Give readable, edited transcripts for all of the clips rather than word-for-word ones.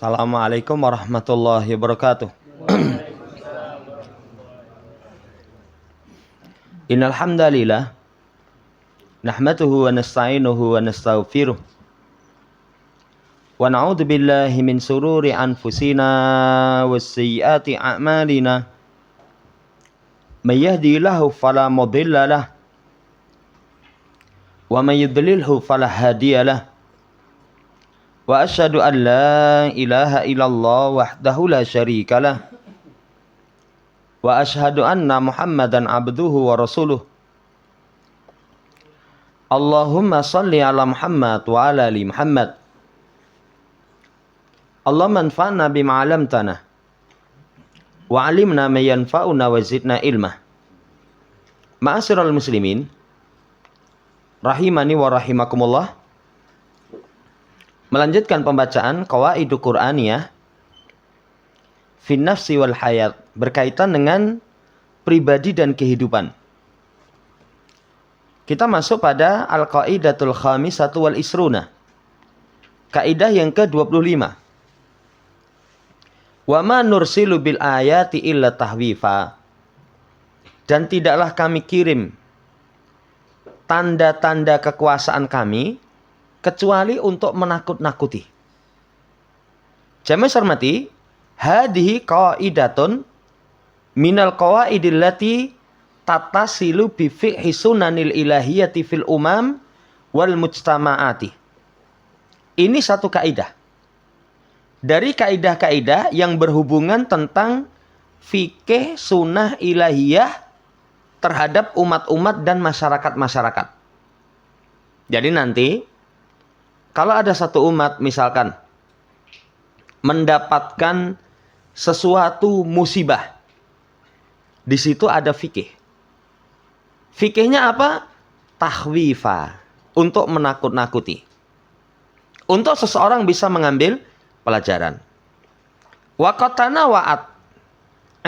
Assalamualaikum warahmatullahi wabarakatuh. Innal hamdalillah nahmaduhu wa nasta'inuhu wa nastaghfiruh wa na'udzu billahi min sururi anfusina wassayyiati a'malina. May yahdihillahu fala mudilla lahu wa may yudlilhu fala hadiya lahu. Wa asyhadu an la ilaha illallah wahdahu la syarika lah. Wa asyhadu anna Muhammadan abduhu wa rasuluh. Allahumma salli ala Muhammad wa ala ali Muhammad. Allahumma anfa'na bima 'allamtana wa 'allimna ma yanfa'una wa zidna ilma. Ma'asyiral muslimin rahimani wa rahimakumullah. Melanjutkan pembacaan Qawaidul Qur'aniyah fin nafsi wal hayat, berkaitan dengan pribadi dan kehidupan. Kita masuk pada Al-Qaidatul Khamisatu wal Isruna, kaidah yang ke-25. Wa ma nursilu bil ayati illa tahwifa. Dan tidaklah kami kirim tanda-tanda kekuasaan kami kecuali untuk menakut-nakuti. Jamaah hormati, hadhihi qaidatun minal qawaidil lati tatasilu bi fiqhi sunanil ilahiyati fil umam wal mujtama'ati. Ini satu kaidah dari kaidah-kaidah yang berhubungan tentang fikih sunnah ilahiyah terhadap umat-umat dan masyarakat-masyarakat. Jadi nanti kalau ada satu umat misalkan mendapatkan sesuatu musibah, di situ ada fikih. Fikihnya apa? Tahwifa, untuk menakut-nakuti. Untuk seseorang bisa mengambil pelajaran. Wa qad tanawa'at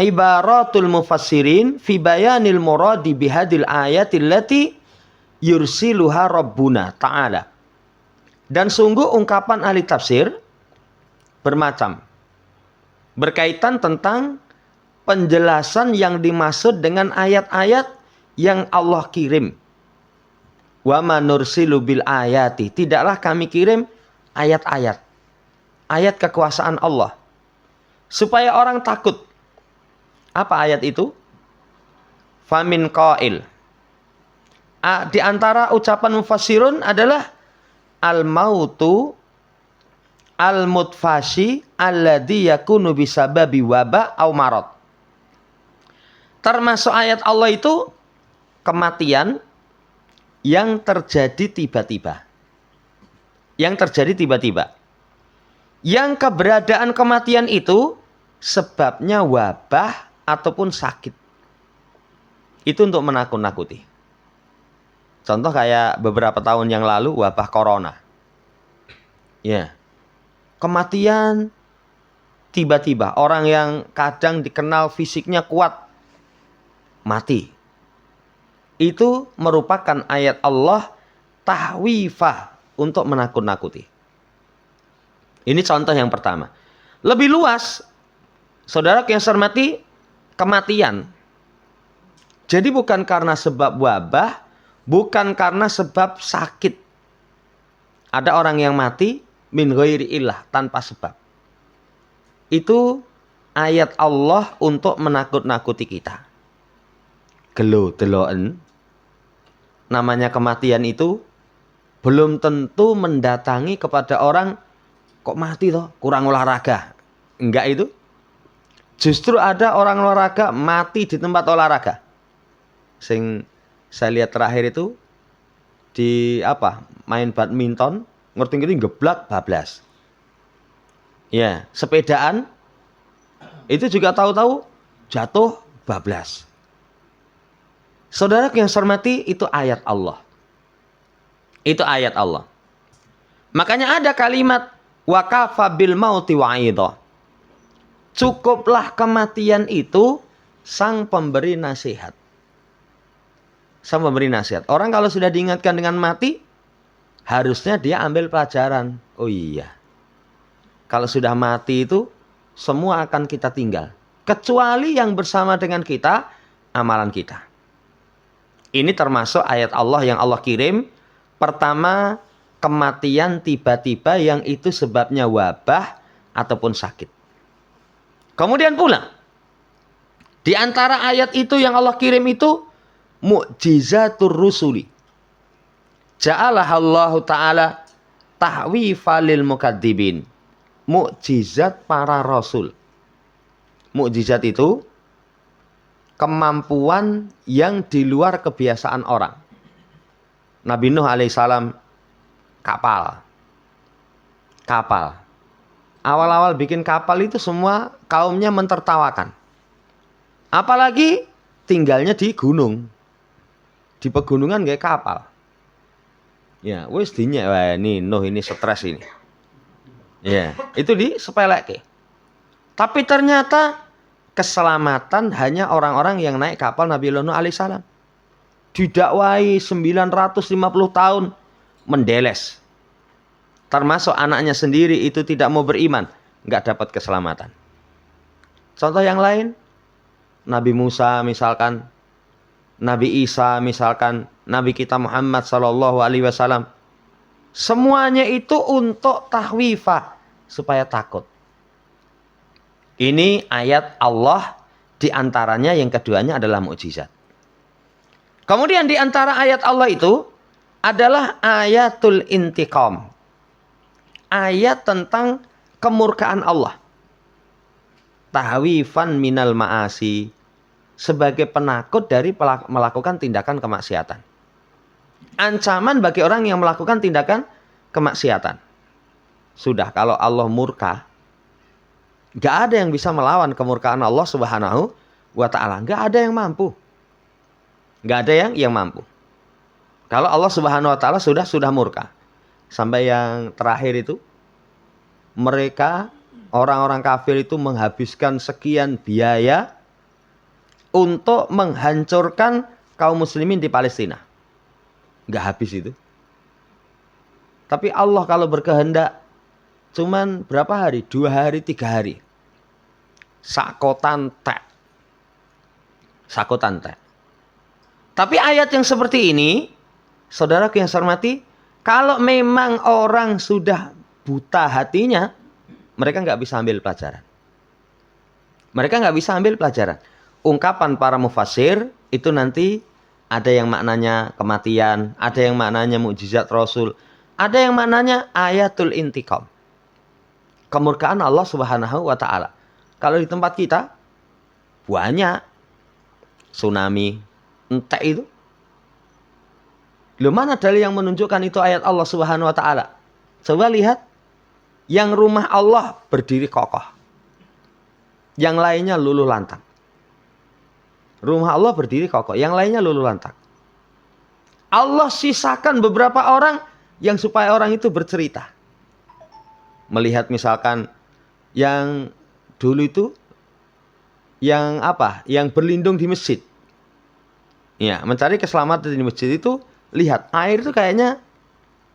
ibaratul mufassirin fi bayanil muradi bihadil ayatil lati yursiluha rabbuna ta'ala. Dan sungguh ungkapan ahli tafsir bermacam, berkaitan tentang penjelasan yang dimaksud dengan ayat-ayat yang Allah kirim. Wa ma nursilu bil ayati, tidaklah kami kirim ayat-ayat, ayat kekuasaan Allah, supaya orang takut. Apa ayat itu? Famin qail. Di antara ucapan mufassirun adalah al-mautu al-mutfashi alladhi yakunu bisababi waba au marad. Termasuk ayat Allah itu kematian yang terjadi tiba-tiba. Yang terjadi tiba-tiba. Yang keberadaan kematian itu sebabnya wabah ataupun sakit. Itu untuk menakut-nakuti. Contoh kayak beberapa tahun yang lalu wabah corona. Ya. Kematian tiba-tiba. Orang yang kadang dikenal fisiknya kuat mati. Itu merupakan ayat Allah tahwifah, untuk menakut-nakuti. Ini contoh yang pertama. Lebih luas, saudara yang saya hormati, kematian. Jadi bukan karena sebab wabah, bukan karena sebab sakit. Ada orang yang mati min ghairi illah, tanpa sebab. Itu ayat Allah untuk menakut-nakuti kita. Gelo-deloen, namanya kematian itu belum tentu mendatangi kepada orang kok mati toh, kurang olahraga. Enggak itu. Justru ada orang olahraga mati di tempat olahraga. Sing saya lihat terakhir itu di main badminton, ngerti-ngerti geblak bablas. Ya, sepedaan itu juga tahu-tahu jatuh bablas. Saudara yang saya hormati, itu ayat Allah. Itu ayat Allah. Makanya ada kalimat wa kafa bil mauti wa'idha. Cukuplah kematian itu sang pemberi nasihat. Sang pemberi nasihat. Orang kalau sudah diingatkan dengan mati, harusnya dia ambil pelajaran. Oh iya, Kalau sudah mati itu semua akan kita tinggal. Kecuali yang bersama dengan kita, amalan kita. Ini termasuk ayat Allah yang Allah kirim. Pertama, kematian tiba-tiba yang itu sebabnya wabah ataupun sakit. Kemudian pula, di antara ayat itu yang Allah kirim itu, mu'jizatur rusuli. Ja'alahallahu ta'ala tahwifa lil mukadzibin. Mukjizat para rasul. Mukjizat itu kemampuan yang di luar kebiasaan orang. Nabi Nuh alaihissalam kapal. Awal-awal bikin kapal itu semua kaumnya mentertawakan. Apalagi tinggalnya di gunung. Di pegunungan kayak kapal. Ya, wis dinya wah ini Nuh ini stres ini. Ya, itu disepeleke. Tapi ternyata keselamatan hanya orang-orang yang naik kapal Nabi Nuh alaihissalam. Didakwai 950 tahun mendeles. Termasuk anaknya sendiri itu tidak mau beriman, nggak dapat keselamatan. Contoh yang lain, Nabi Musa misalkan, Nabi Isa misalkan, Nabi kita Muhammad sallallahu alaihi wasallam. Semuanya itu untuk tahwifah, supaya takut. Ini ayat Allah, diantaranya yang keduanya adalah mukjizat. Kemudian di antara ayat Allah itu adalah ayatul intiqam. Ayat tentang kemurkaan Allah. Tahwifan minal ma'asi. Sebagai penakut dari melakukan tindakan kemaksiatan. Ancaman bagi orang yang melakukan tindakan kemaksiatan. Sudah, kalau Allah murka, gak ada yang bisa melawan kemurkaan Allah subhanahu wa ta'ala. Gak ada yang mampu. Gak ada yang mampu. Kalau Allah subhanahu wa ta'ala sudah murka. Sampai yang terakhir itu, mereka, orang-orang kafir itu menghabiskan sekian biaya untuk menghancurkan kaum muslimin di Palestina. Gak habis itu. Tapi Allah kalau berkehendak, cuman berapa hari? 2 hari, 3 hari. Sakotan tek. Tapi ayat yang seperti ini, saudaraku yang saya hormati, kalau memang orang sudah buta hatinya, mereka nggak bisa ambil pelajaran. Ungkapan para mufassir itu nanti ada yang maknanya kematian, ada yang maknanya mukjizat Rasul, ada yang maknanya ayatul intiqam. Kemurkaan Allah subhanahu wa ta'ala. Kalau di tempat kita, banyak tsunami, entek itu. Loh, mana dalil yang menunjukkan itu ayat Allah subhanahu wa ta'ala? Coba lihat. Yang rumah Allah berdiri kokoh. Yang lainnya luluh lantang. Rumah Allah berdiri kokoh. Yang lainnya luluh lantang. Allah sisakan beberapa orang yang supaya orang itu bercerita. Melihat misalkan yang dulu itu yang apa? Yang berlindung di masjid. Ya, mencari keselamatan di masjid itu, lihat air itu kayaknya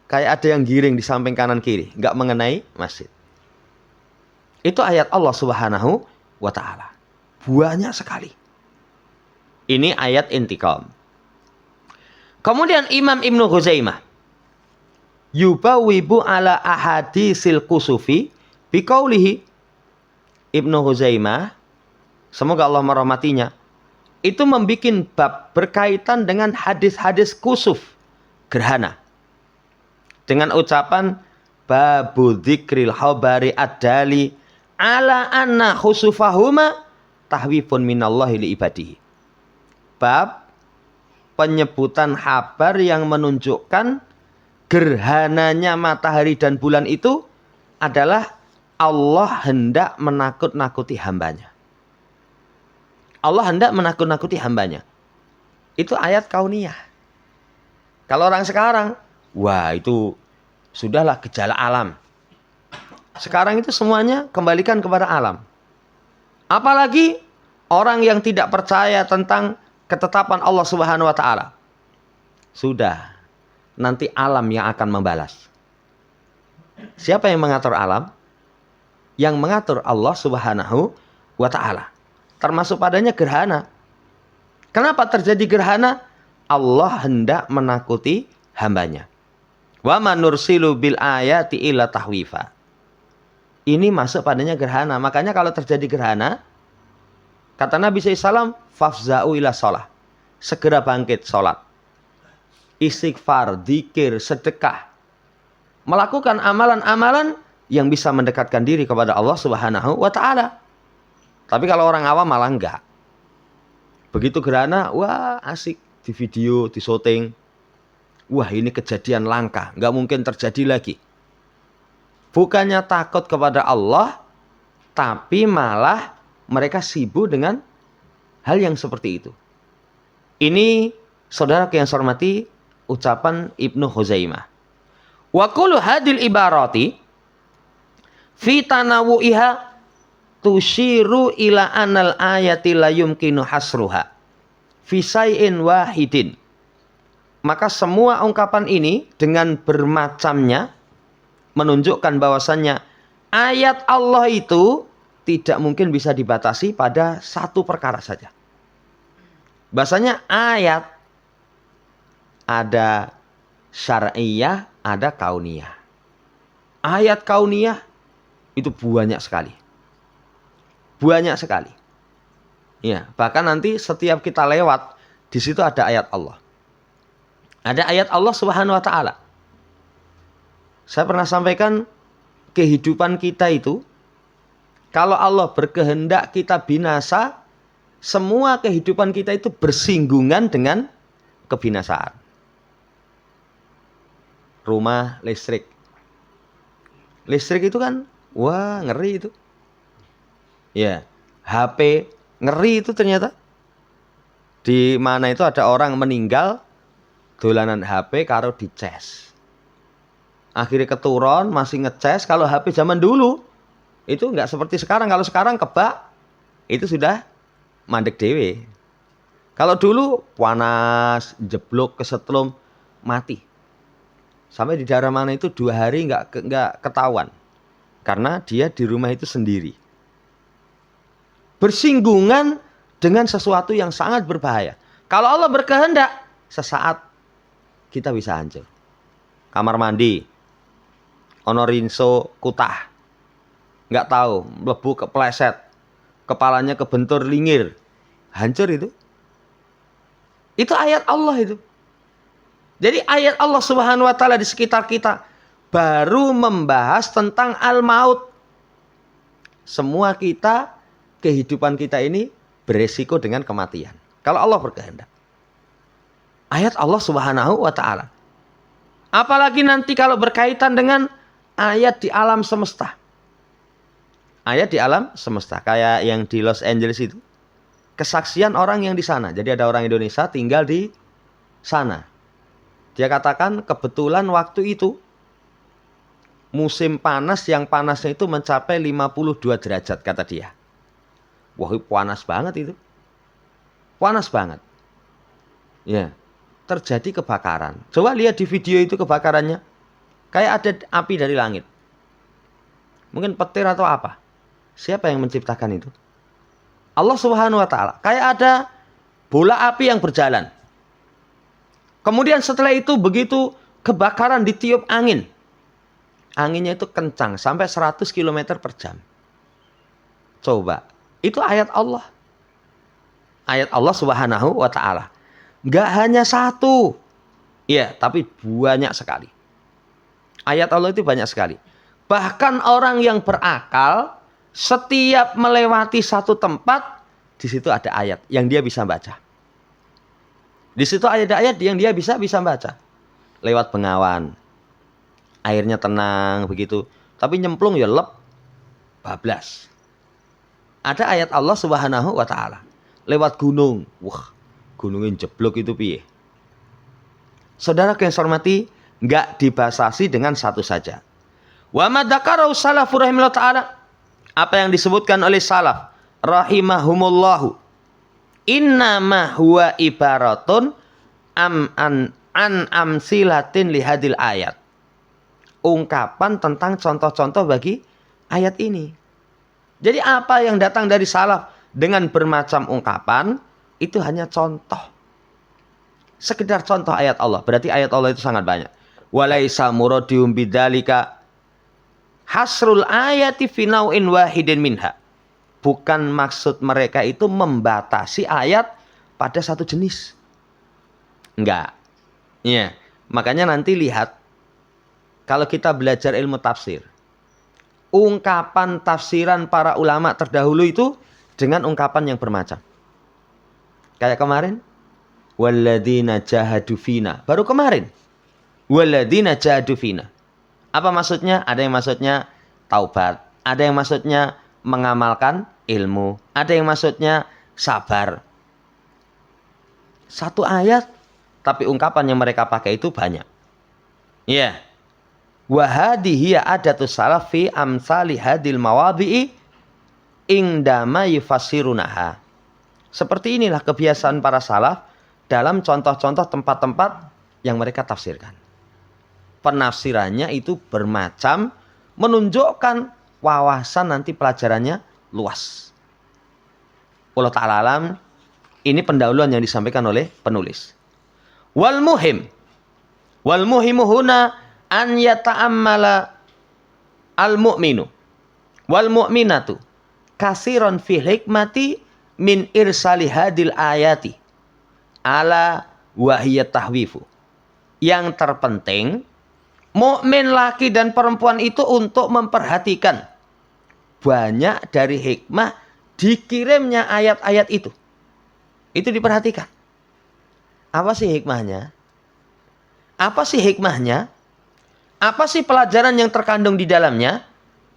kayak ada yang giring di samping kanan kiri, nggak mengenai masjid. Itu ayat Allah subhanahu wa ta'ala. Banyak sekali. Ini ayat intiqam. Kemudian Imam Ibnu Huzaimah yubawibu ala ahadisil kusufi biqaulihi. Ibnu Huzaimah, semoga Allah merahmatinya, itu membikin bab berkaitan dengan hadis-hadis kusuf, gerhana. Dengan ucapan babu dzikril khabari ad-dali ala anna khusufahuma tahwifun minallahi li ibadihi. Bab penyebutan kabar yang menunjukkan gerhananya matahari dan bulan itu adalah Allah hendak menakut-nakuti hambanya. Allah hendak menakut-nakuti hambanya. Itu ayat kauniyah. Kalau orang sekarang, wah itu sudahlah gejala alam. Sekarang itu semuanya kembalikan kepada alam. Apalagi orang yang tidak percaya tentang ketetapan Allah Subhanahu wa taala. Sudah, nanti alam yang akan membalas. Siapa yang mengatur alam? yang mengatur Allah Subhanahu wa taala. Termasuk padanya gerhana. Kenapa terjadi gerhana? Allah hendak menakuti hambanya. Wa manursilu bil ayati illa tahwifa. Ini masuk padanya gerhana. Makanya kalau terjadi gerhana, kata Nabi SAW, fafza'u ila sholah. Segera bangkit sholat. Istighfar, dzikir, sedekah. Melakukan amalan-amalan yang bisa mendekatkan diri kepada Allah Subhanahu wa taala. Tapi kalau orang awam malah enggak. Begitu gerhana, wah asik di video, di syuting. Wah ini kejadian langka, enggak mungkin terjadi lagi. Bukannya takut kepada Allah, tapi malah mereka sibuk dengan hal yang seperti itu. Ini saudara yang saya hormati ucapan Ibnu Khuzaimah. Wa kullu hadil ibarati fi tanawu'iha tushiru ila anal ayati la yumkinu hasruha fi syai'in wahidin. Maka semua ungkapan ini dengan bermacamnya menunjukkan bahwasannya ayat Allah itu tidak mungkin bisa dibatasi pada satu perkara saja. Bahasanya ayat ada syar'iyah, ada kauniyah. Ayat kauniyah itu banyak sekali. Banyak sekali. Ya, bahkan nanti setiap kita lewat di situ ada ayat Allah. Ada ayat Allah Subhanahu wa taala. Saya pernah sampaikan kehidupan kita itu kalau Allah berkehendak kita binasa, semua kehidupan kita itu bersinggungan dengan kebinasaan. Rumah listrik. Listrik itu kan wah ngeri itu. Ya, HP ngeri itu ternyata. Di mana itu ada orang meninggal dolanan HP karo dicas. Akhirnya keturun masih ngecas. Kalau HP zaman dulu itu nggak seperti sekarang. Kalau sekarang kebak itu sudah mandek dewe. Kalau dulu panas, jeblok, kesetrum, mati. Sampai di daerah mana itu 2 hari nggak ketahuan. Karena dia di rumah itu sendiri. Bersinggungan dengan sesuatu yang sangat berbahaya. Kalau Allah berkehendak, sesaat kita bisa hancur. Kamar mandi, ono rinso kutah, nggak tahu, mlebu kepleset, kepalanya kebentur lingir, hancur itu. Itu ayat Allah itu. Jadi ayat Allah Subhanahu wa taala di sekitar kita baru membahas tentang al-maut. Semua kita, kehidupan kita ini beresiko dengan kematian. Kalau Allah berkehendak. Ayat Allah Subhanahu wa taala. Apalagi nanti kalau berkaitan dengan ayat di alam semesta. Ayat di alam semesta kayak yang di Los Angeles itu. Kesaksian orang yang di sana. Jadi ada orang Indonesia tinggal di sana. Dia katakan kebetulan waktu itu musim panas yang panasnya itu mencapai 52 derajat kata dia. Wah, panas banget itu. Panas banget. Ya, terjadi kebakaran. Coba lihat di video itu kebakarannya. Kayak ada api dari langit. Mungkin petir atau apa. Siapa yang menciptakan itu? Allah Subhanahu wa taala. Kayak ada bola api yang berjalan. Kemudian setelah itu begitu kebakaran ditiup angin. Anginnya itu kencang sampai 100 km per jam. Coba, itu ayat Allah. Ayat Allah Subhanahu wa taala. Enggak hanya satu. Ya, tapi banyak sekali. Ayat Allah itu banyak sekali. Bahkan orang yang berakal setiap melewati satu tempat di situ ada ayat yang dia bisa baca. Di situ ayat-ayat yang dia bisa baca. Lewat bengawan. Airnya tenang begitu. Tapi nyemplung ya lep. Bablas. Ada ayat Allah Subhanahu wa taala. Lewat gunung. Wah, gunungnya jeblok itu piye. Saudara yang saya hormati, enggak dibatasi dengan satu saja. Wa ma dzakarahu salafur rahimahullah taala. Apa yang disebutkan oleh salaf rahimahumullahu. Innama huwa ibaratun an amsilatin lihadil ayat. Ungkapan tentang contoh-contoh bagi ayat ini. Jadi apa yang datang dari salaf dengan bermacam ungkapan itu hanya contoh. Sekedar contoh ayat Allah. Berarti ayat Allah itu sangat banyak. Walaisa muradium bidzalika hasrul ayati fi nau'in wahidin minha. Bukan maksud mereka itu membatasi ayat pada satu jenis. Enggak. Ya, makanya nanti lihat kalau kita belajar ilmu tafsir, ungkapan tafsiran para ulama terdahulu itu dengan ungkapan yang bermacam. Kayak kemarin, walladzina jahadu fina. Baru kemarin, walladzina jahadu fina. Apa maksudnya? Ada yang maksudnya taubat, ada yang maksudnya mengamalkan ilmu, ada yang maksudnya sabar. Satu ayat, tapi ungkapan yang mereka pakai itu banyak. Ya. Wa hadhihi adatus salaf fi amsali hadil mawadhi'i indama yufassirunaha. Seperti inilah kebiasaan para salaf dalam contoh-contoh tempat-tempat yang mereka tafsirkan. Penafsirannya itu bermacam, menunjukkan wawasan nanti pelajarannya luas. Wallahu ta'ala alam, ini pendahuluan yang disampaikan oleh penulis. Wal muhimu huna an yata'ammala al-mu'minu wal mu'minatu kasiron fi hikmati min irsali hadil ayati ala wahiyat tahwifu. Yang terpenting, mukmin laki dan perempuan itu untuk memperhatikan banyak dari hikmah dikirimnya ayat-ayat itu. Itu diperhatikan. Apa sih hikmahnya? Apa sih hikmahnya? Apa sih pelajaran yang terkandung di dalamnya?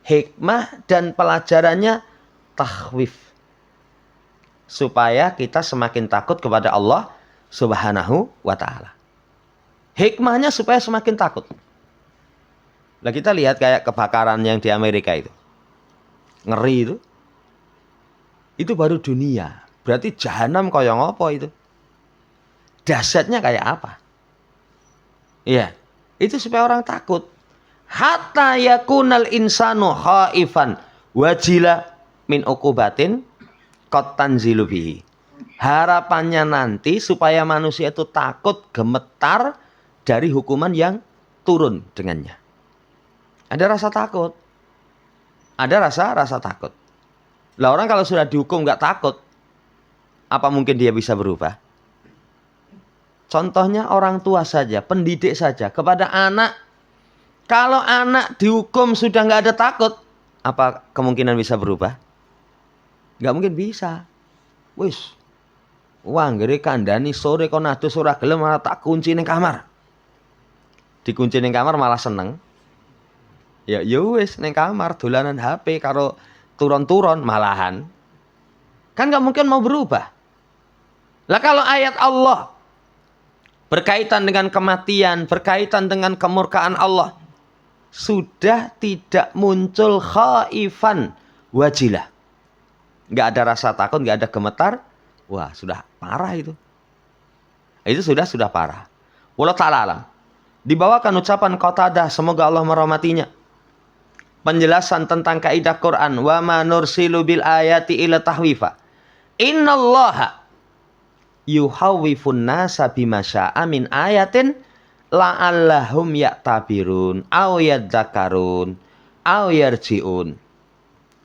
Hikmah dan pelajarannya takhwif. Supaya kita semakin takut kepada Allah Subhanahu wa ta'ala. Hikmahnya supaya semakin takut. Nah, kita lihat kayak kebakaran yang di Amerika itu. Ngeri itu. Itu baru dunia. Berarti jahanam koyo ngopo itu. Dahsyatnya kayak apa? Iya. Itu supaya orang takut. Hatta yakunal insanu khaifan wajila min uqubatin qad tanzilu bihi. Harapannya nanti supaya manusia itu takut, gemetar dari hukuman yang turun dengannya. Ada rasa takut. Ada rasa takut. Lah orang kalau sudah dihukum nggak takut, apa mungkin dia bisa berubah? Contohnya orang tua saja, pendidik saja kepada anak. Kalau anak dihukum sudah nggak ada takut, apa kemungkinan bisa berubah? Nggak mungkin bisa. Wis, wah ngeri kandani sore kon adus ora gelem malah tak kunci ning kamar. Dikunci ning kamar malah seneng. Ya wis ning kamar dolanan HP karo turun-turun malahan. Kan nggak mungkin mau berubah. Lah kalau ayat Allah berkaitan dengan kematian, berkaitan dengan kemurkaan Allah, sudah tidak muncul khaifan wajilah. Nggak ada rasa takut, nggak ada gemetar. Wah, sudah parah itu. Itu sudah parah. Wallahu ta'ala alam. Dibawakan ucapan Qatadah, semoga Allah merahmatinya. Penjelasan tentang kaidah Quran. Wa ma nursilu bil ayati ila tahwifa. Innallaha yuhawwifun nasa bima sya'a min ayatin la'allahum ya'tabirun aw yadzakarun aw yarji'un.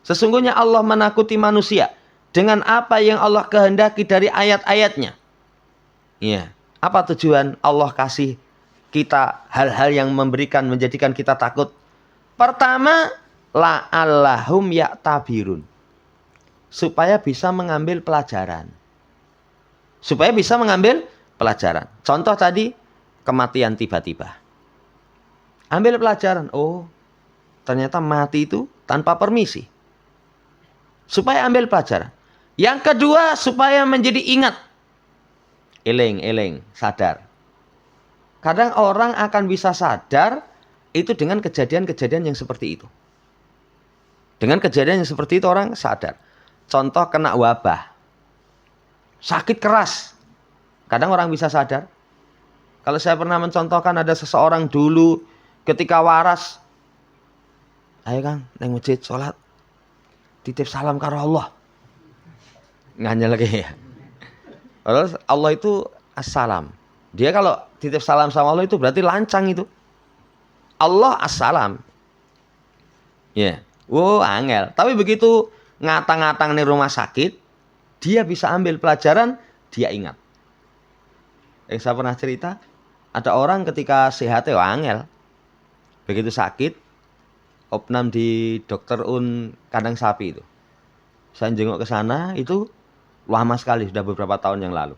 Sesungguhnya Allah menakuti manusia dengan apa yang Allah kehendaki dari ayat-ayatnya. Ya, apa tujuan Allah kasih kita hal-hal yang menjadikan kita takut? Pertama, la'allahum ya'tabirun. Supaya bisa mengambil pelajaran. Supaya bisa mengambil pelajaran. Contoh tadi, kematian tiba-tiba. Ambil pelajaran. Oh, ternyata mati itu tanpa permisi. Supaya ambil pelajaran. Yang kedua, supaya menjadi ingat. Eling, sadar. Kadang orang akan bisa sadar itu dengan kejadian-kejadian yang seperti itu. Dengan kejadian yang seperti itu orang sadar. Contoh kena wabah. Sakit keras. Kadang orang bisa sadar. Kalau saya pernah mencontohkan ada seseorang dulu ketika waras. Ayo Kang, neng masjid sholat. titip salam karo Allah. Nganyel lagi ya. Terus Allah itu assalam. Dia kalau titip salam sama Allah itu berarti lancang itu. Allah assalam. Ya. Wow, angel. Tapi begitu ngatang-ngatang di rumah sakit, dia bisa ambil pelajaran, dia ingat. Saya pernah cerita, ada orang ketika sehatnya angel. Begitu sakit, opnam di dokter kandang sapi itu. Saya jenguk ke sana itu lama sekali, sudah beberapa tahun yang lalu.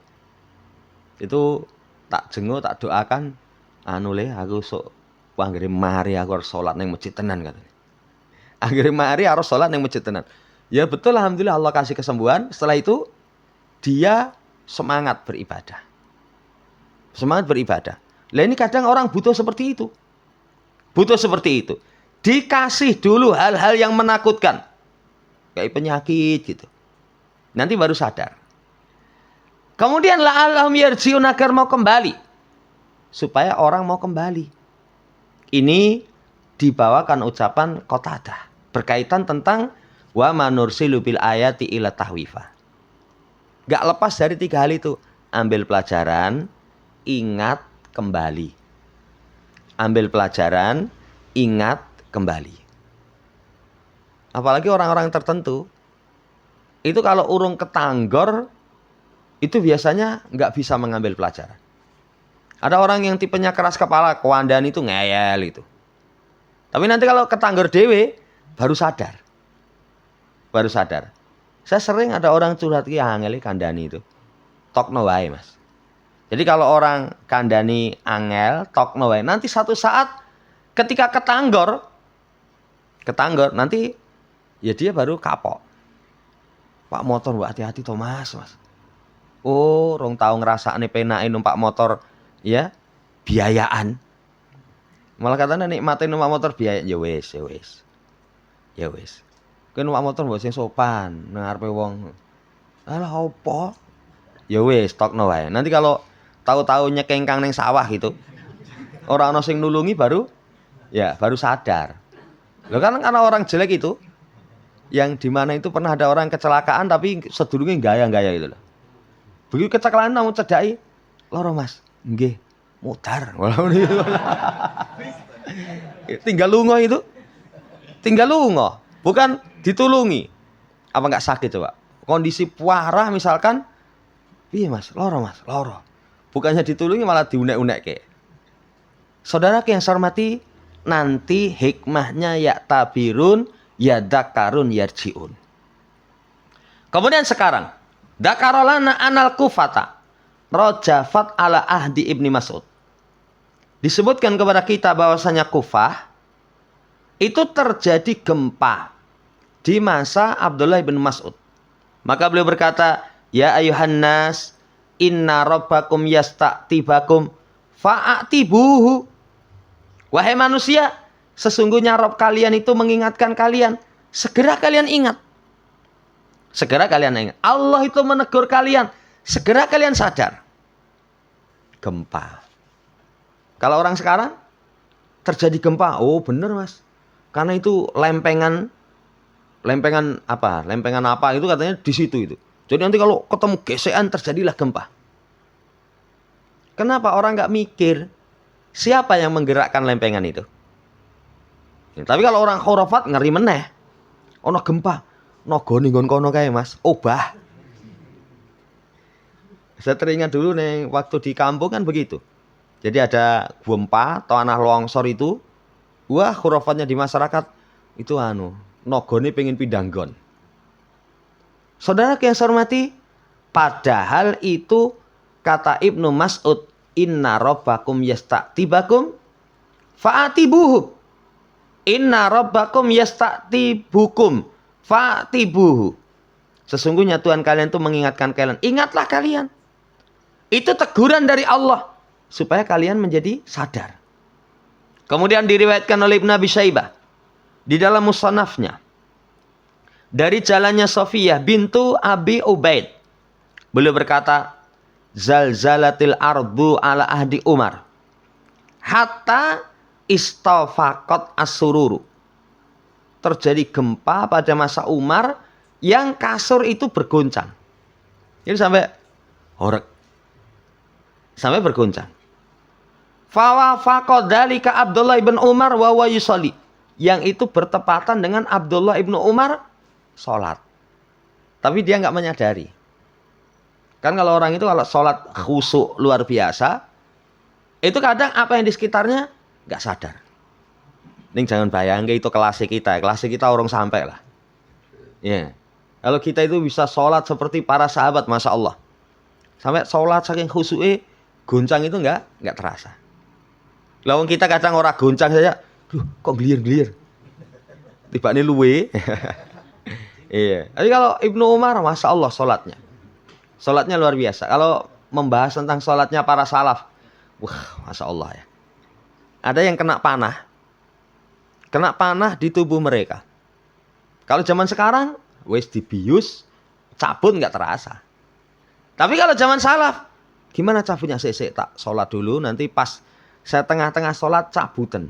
Itu tak jenguk, tak doakan, aku sok anggere mari aku harus sholat nang masjid tenan katanya. Anggere mari harus sholat nang masjid tenan. Ya betul, alhamdulillah Allah kasih kesembuhan. Setelah itu dia semangat beribadah. Semangat beribadah. Lah ini kadang orang butuh seperti itu. Butuh seperti itu. Dikasih dulu hal-hal yang menakutkan. Kayak penyakit gitu. Nanti baru sadar. Kemudian la'allahum yarji'un, agar mau kembali. Supaya orang mau kembali. Ini dibawakan ucapan Qatadah. Berkaitan tentang wa manursilu bil ayati ila tahwifa. Gak lepas dari 3 hal itu. Ambil pelajaran, ingat, kembali. Ambil pelajaran, ingat, kembali. Apalagi orang-orang tertentu, itu kalau urung ketanggor, itu biasanya nggak bisa mengambil pelajaran. Ada orang yang tipenya keras kepala, kewandaan itu ngeyel itu. Tapi nanti kalau ketanggor dewe, baru sadar. Baru sadar. Saya sering ada orang curhat ki angel kandani itu. Tokno wae, Mas. Jadi kalau orang kandani angel, tokno wae. Nanti satu saat ketika ketanggor nanti ya dia baru kapok. Pak motor mbak hati-hati toh mas. Oh, rong tau ngrasakne penake numpak motor ya biayaan. Malah katanya nikmatin numpak motor biaya ya wis. Kowe numpak motor mbok sing sopan nang ngarepe wong. Alah opo? Ya wis tokno wae. Nanti kalau tahu-tahu nyekengkang ning sawah gitu. Ora ana sing nulungi baru sadar. Loh kan karena orang jelek itu yang dimana itu pernah ada orang kecelakaan tapi sedurunge gaya-gaya gitu loh. Begitu kecelakaan namun cedai, loro mas, nggih, mudar. Tinggal lungo itu, bukan ditulungi. Apa nggak sakit coba? Kondisi parah misalkan, iya mas, loro. Bukannya ditulungi malah diunek-unek ke. Saudara yang saya hormati, nanti hikmahnya ya tabirun, ya dakarun, yarjiun. Kemudian sekarang, dakarolana anal kufata rojafat ala ahdi ibni Mas'ud. Disebutkan kepada kita bahwasanya Kufah itu terjadi gempa di masa Abdullah bin Mas'ud. Maka beliau berkata, ya ayuhan nas, inna rabbakum yasta'tibakum fa'atibuhu. Wahai manusia, sesungguhnya Rabb kalian itu mengingatkan kalian. Segera kalian ingat. Allah itu menegur kalian. Segera kalian sadar. Gempa. Kalau orang sekarang terjadi gempa, oh bener mas. Karena itu lempengan apa itu katanya di situ itu. Jadi nanti kalau ketemu gesekan terjadilah gempa. Kenapa orang nggak mikir siapa yang menggerakkan lempengan itu? Tapi kalau orang khurafat ngeri meneh. Ono gempa, nogone nggon kono kae mas, obah. Saya teringat dulu nih waktu di kampung kan begitu. Jadi ada gempa, tanah longsor itu, wah khurafatnya di masyarakat itu nogone pengen pindah nggon. Saudara yang saya hormati, padahal itu kata Ibnu Mas'ud, inna rabbakum yasta'tibakum fa'atibuhu. Inna rabbakum yasta'tibukum fa'atibuhu. Sesungguhnya Tuhan kalian itu mengingatkan kalian. Ingatlah kalian. Itu teguran dari Allah supaya kalian menjadi sadar. Kemudian diriwayatkan oleh Ibnu Abi Syaibah di dalam musannafnya dari jalannya Sofiyah bintu Abi Ubaid. Beliau berkata, zalzalatil ardu ala ahdi Umar hatta istafaqat as-sururu. terjadi gempa pada masa Umar yang kasur itu bergoncang. Jadi sampai horeg. Sampai bergoncang. Fawafaqa dzalika Abdullah ibn Umar wa huwa yusolli. Yang itu bertepatan dengan Abdullah ibn Umar sholat. Tapi dia nggak menyadari. Kan kalau orang itu kalau sholat khusyuk luar biasa, itu kadang apa yang di sekitarnya nggak sadar. Ini jangan bayangin itu kelas kita orang sampai lah. Ya. Kalau kita itu bisa sholat seperti para sahabat, masya Allah. Sampai sholat saking khusyuknya, goncang itu nggak terasa. Lawan kita kadang orang goncang saja, kok gelir-gelir. Tiba ini luwe. Iya. Tapi kalau Ibnu Umar, masya Allah sholatnya luar biasa. Kalau membahas tentang sholatnya para salaf, wah, masya Allah ya. Ada yang kena panah di tubuh mereka. Kalau zaman sekarang, wes dibius, cabut nggak terasa. Tapi kalau zaman salaf, gimana cabutnya? Saya tak sholat dulu, nanti pas saya tengah-tengah sholat cabutan.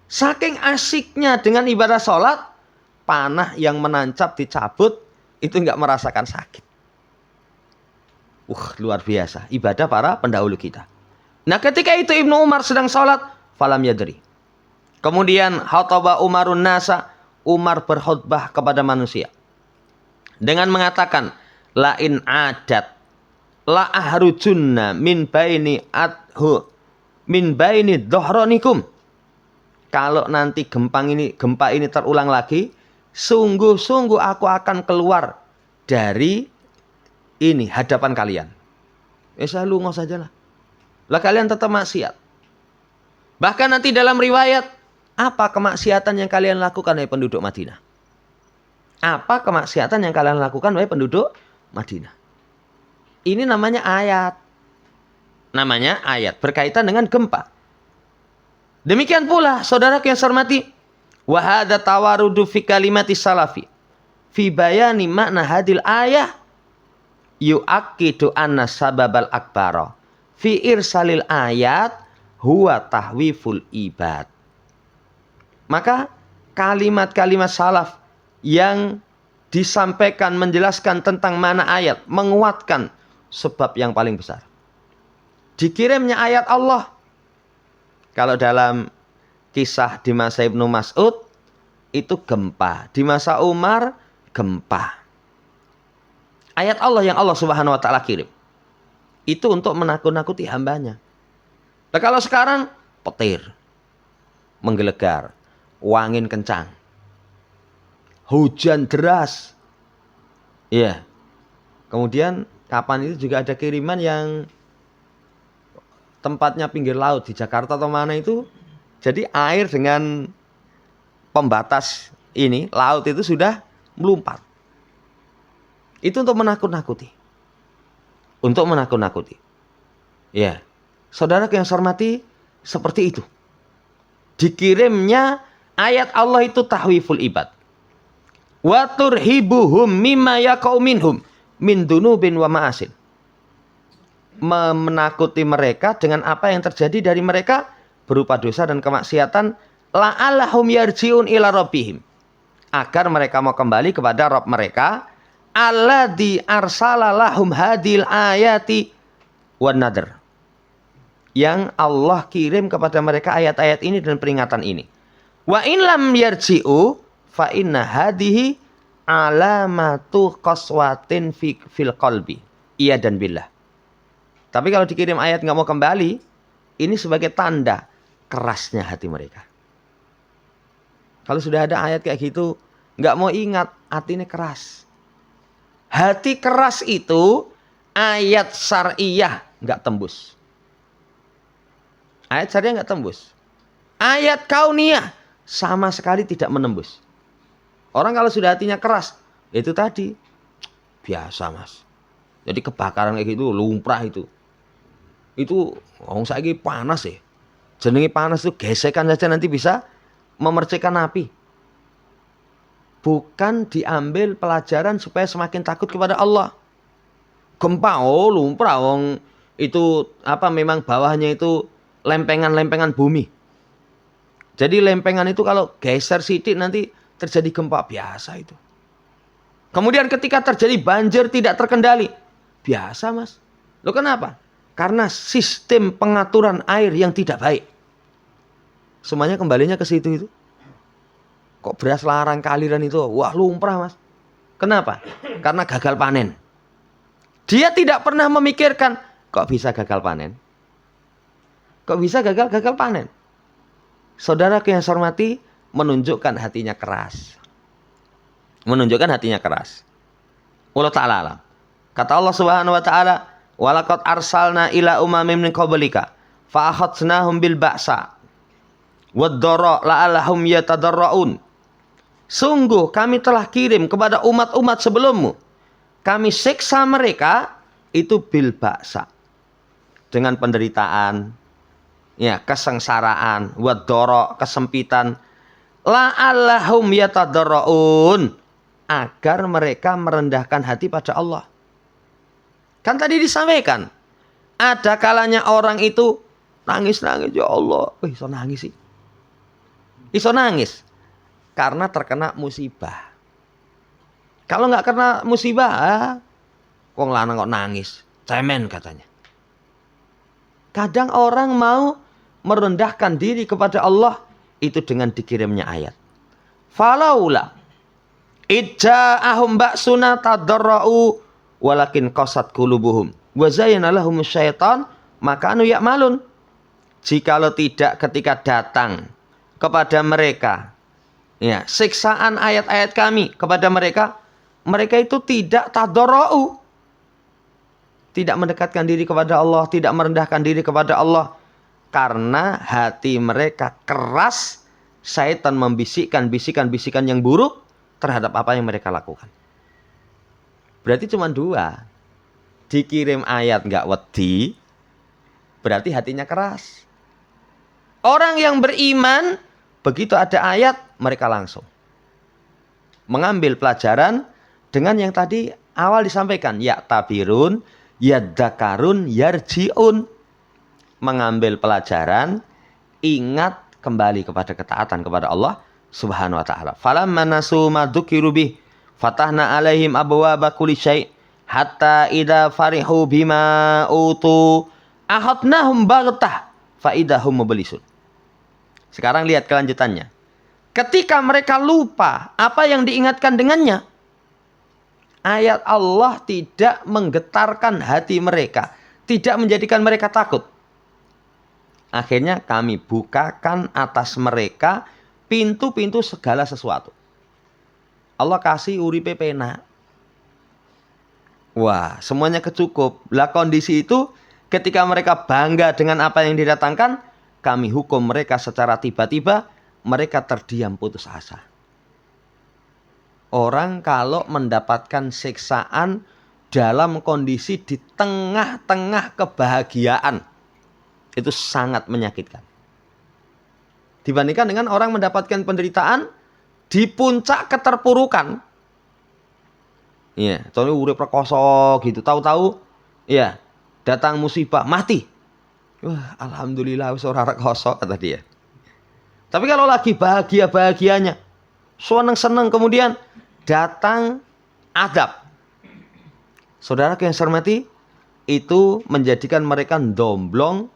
Saking asiknya dengan ibadah sholat, panah yang menancap dicabut, itu nggak merasakan sakit. Luar biasa ibadah para pendahulu kita. Nah ketika itu Ibnu Umar sedang sholat, falam yadri. Kemudian khataba Umarun nasa, Umar berkhutbah kepada manusia dengan mengatakan, la in adat la ahrujunna min baini dhahranikum. Kalau nanti gempa ini terulang lagi, sungguh-sungguh aku akan keluar dari ini hadapan kalian. Saya lungos saja lah. Lah kalian tetap maksiat. Bahkan nanti dalam riwayat, apa kemaksiatan yang kalian lakukan wahai penduduk Madinah? Apa kemaksiatan yang kalian lakukan wahai penduduk Madinah? Ini namanya ayat. Namanya ayat berkaitan dengan gempa. Demikian pula saudara yang saya hormati, wa hadza tawarudu fi kalimati salafi fi bayani makna hadil ayah yu'akkidu anna sababal akbara fi irsalil ayat huwa tahwiful ibad. Maka kalimat-kalimat salaf yang disampaikan menjelaskan tentang mana ayat menguatkan sebab yang paling besar. Dikirimnya ayat Allah. Kalau dalam kisah di masa Ibnu Mas'ud itu gempa, di masa Umar gempa. Ayat Allah yang Allah Subhanahu wa taala kirim itu untuk menakut-nakuti hambanya. Nah, kalau sekarang petir, menggelegar, angin kencang, hujan deras. Iya. Kemudian kapan itu juga ada kiriman yang tempatnya pinggir laut di Jakarta atau mana itu, jadi air dengan pembatas ini laut itu sudah melumpat. Itu untuk menakut-nakuti. Untuk menakut-nakuti. Ya. Saudara yang saya hormati, seperti itu. Dikirimnya ayat Allah itu tahwiful ibad. Wa turhibuhum mimma yaqau minhum min dunubin wa ma'asin. Menakuti mereka dengan apa yang terjadi dari mereka berupa dosa dan kemaksiatan, la'allahum yarji'un ila rabbihim, agar mereka mau kembali kepada Rabb mereka, alladzi arsala lahum hadil ayati wan nadr, yang Allah kirim kepada mereka ayat-ayat ini dan peringatan ini. Wa in lam yarji'u fa inna hadhihi alamatu qaswatin fil qalbi. Iya dan billah. Tapi kalau dikirim ayat nggak mau kembali, ini sebagai tanda kerasnya hati mereka. Kalau sudah ada ayat kayak gitu, nggak mau ingat, hatinya keras. Hati keras itu ayat syariah nggak tembus. Ayat syariah nggak tembus. Ayat kauniyah sama sekali tidak menembus. Orang kalau sudah hatinya keras, itu tadi biasa mas. Jadi kebakaran kayak gitu, lumrah itu. Itu orang saiki panas ya. Jenenge panas itu gesekan saja nanti bisa memercikkan api. Bukan diambil pelajaran supaya semakin takut kepada Allah. Gempa, lumrah wong itu memang bawahnya itu lempengan-lempengan bumi. Jadi lempengan itu kalau geser sidik nanti terjadi gempa biasa itu. Kemudian ketika terjadi banjir tidak terkendali, biasa mas. Loh kenapa? Karena sistem pengaturan air yang tidak baik. Semuanya kembalinya ke situ itu. Kok beras larang kaliran itu, wah lumrah mas. Kenapa? Karena gagal panen. Dia tidak pernah memikirkan, kok bisa gagal panen? Kok bisa gagal panen? Saudara yang saya hormati, menunjukkan hatinya keras. Menunjukkan hatinya keras. Allah Ta'ala alam. Kata Allah Subhanahu wa Ta'ala, "Walaqad arsalna ila umamin min qablika fa akhadnahum bil ba'sa wad-dharra la'allahum yatadarraun." Sungguh kami telah kirim kepada umat-umat sebelummu. Kami siksa mereka itu bil ba'sa. Dengan penderitaan, ya, kesengsaraan, wad-dharra, kesempitan, la'allahum yatadarraun, agar mereka merendahkan hati pada Allah. Kan tadi disampaikan, ada kalanya orang itu nangis-nangis, ya Allah, iso nangis sih. Iso nangis karena terkena musibah. Kalau nggak kena musibah, wong lanang kok nangis, cemen katanya. Kadang orang mau merendahkan diri kepada Allah itu dengan dikirimnya ayat. Falaula idja'ahum ba'suna tadarra'u walakin qasat qulubuhum wa zayyana lahum syaitan maka anu ya'malun. Jikalau tidak ketika datang kepada mereka, ya, siksaan ayat-ayat kami kepada mereka, mereka itu tidak tadarra'u, tidak mendekatkan diri kepada Allah, tidak merendahkan diri kepada Allah, karena hati mereka keras. Syaitan membisikkan bisikan-bisikan yang buruk terhadap apa yang mereka lakukan. Berarti cuma dua. Dikirim ayat nggak wedi, berarti hatinya keras. Orang yang beriman, begitu ada ayat, mereka langsung mengambil pelajaran dengan yang tadi awal disampaikan. Ya tabirun, ya dakarun, yarjiun. Mengambil pelajaran, ingat kembali kepada ketaatan kepada Allah Subhanahu wa taala. Falamma nasu ma dzukiru bih fatahna alaihim abwaaba kulli syai' hatta idza farihu bima utu akhadnahum baghtah fa idahum mublisun. Sekarang lihat kelanjutannya. Ketika mereka lupa apa yang diingatkan dengannya, ayat Allah tidak menggetarkan hati mereka, tidak menjadikan mereka takut. Akhirnya kami bukakan atas mereka pintu-pintu segala sesuatu. Allah kasih uripe penak. Wah, semuanya kecukup. Lah kondisi itu ketika mereka bangga dengan apa yang didatangkan, kami hukum mereka secara tiba-tiba, mereka terdiam putus asa. Orang kalau mendapatkan siksaan dalam kondisi di tengah-tengah kebahagiaan, itu sangat menyakitkan. Dibandingkan dengan orang mendapatkan penderitaan di puncak keterpurukan. Iya, contohnya urip rekoso gitu, tahu-tahu ya, datang musibah, mati. Wah, alhamdulillah wis ora rekoso kata dia. Tapi kalau lagi bahagia-bahagianya, seneng-seneng, kemudian datang adab. Saudara yang saya hormati, itu menjadikan mereka domblong.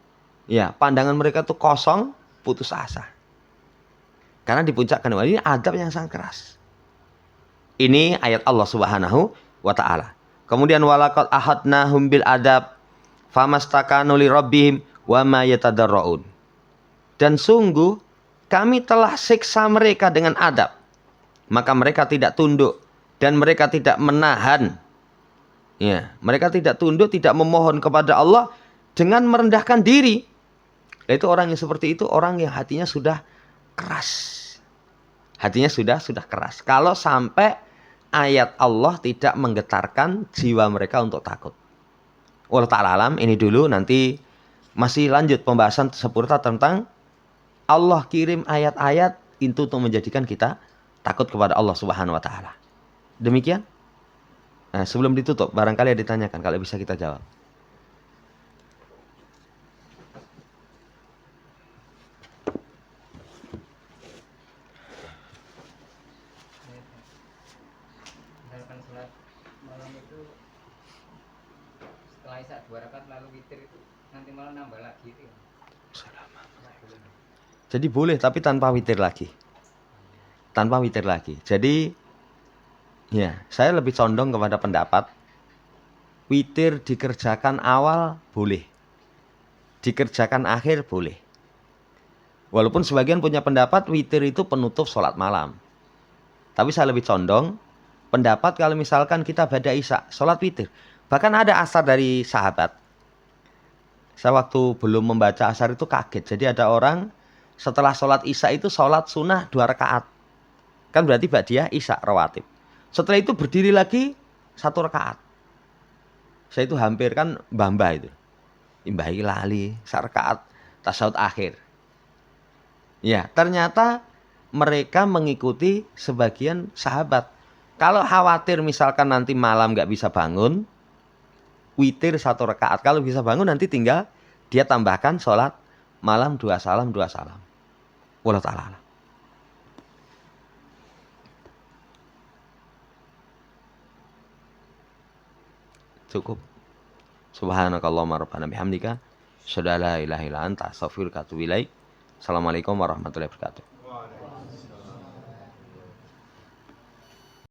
Ya, pandangan mereka tuh kosong, putus asa. Karena di puncak kedua ini adab yang sangat keras. Ini ayat Allah Subhanahu wa taala. Kemudian walaqad ahadnahum bil adab famastakanu li rabbihim wa ma yatadarraun. Dan sungguh kami telah siksa mereka dengan adab. Maka mereka tidak tunduk dan mereka tidak menahan. Ya, mereka tidak tunduk, tidak memohon kepada Allah dengan merendahkan diri. Itu orang yang seperti itu, orang yang hatinya sudah keras. Hatinya sudah keras. Kalau sampai ayat Allah tidak menggetarkan jiwa mereka untuk takut. Wallahu ta'ala alam, ini dulu, nanti masih lanjut pembahasan seputar tentang Allah kirim ayat-ayat itu untuk menjadikan kita takut kepada Allah Subhanahu wa taala. Demikian. Nah, sebelum ditutup, barangkali ada ditanyakan, kalau bisa kita jawab. Isya 2 rakaat lalu witir itu nanti malah nambah lagi itu. Jadi boleh tapi tanpa witir lagi. Tanpa witir lagi. Jadi ya, saya lebih condong kepada pendapat witir dikerjakan awal boleh. Dikerjakan akhir boleh. Walaupun sebagian punya pendapat witir itu penutup sholat malam. Tapi saya lebih condong pendapat kalau misalkan kita bada isya, sholat witir. Bahkan ada asar dari sahabat. Saya waktu belum membaca asar itu kaget. Jadi ada orang setelah sholat isya itu sholat sunnah 2 rakaat. Kan berarti ba'diyah isya rawatib. Setelah itu berdiri lagi 1 rakaat. Saya itu hampir kan mbah itu. Imbahi lali 1 rakaat tasyahud akhir. Ya, ternyata mereka mengikuti sebagian sahabat. Kalau khawatir misalkan nanti malam nggak bisa bangun, witir 1 rakaat. Kalau bisa bangun nanti tinggal dia tambahkan sholat malam 2 salam 2 salam. Wallahu ta'ala. Cukup. Subhanakallahumma rabbana bihamdika asyhadu an la ilaha illa anta astaghfiruka wa atubu ilaik. Assalamualaikum warahmatullahi wabarakatuh.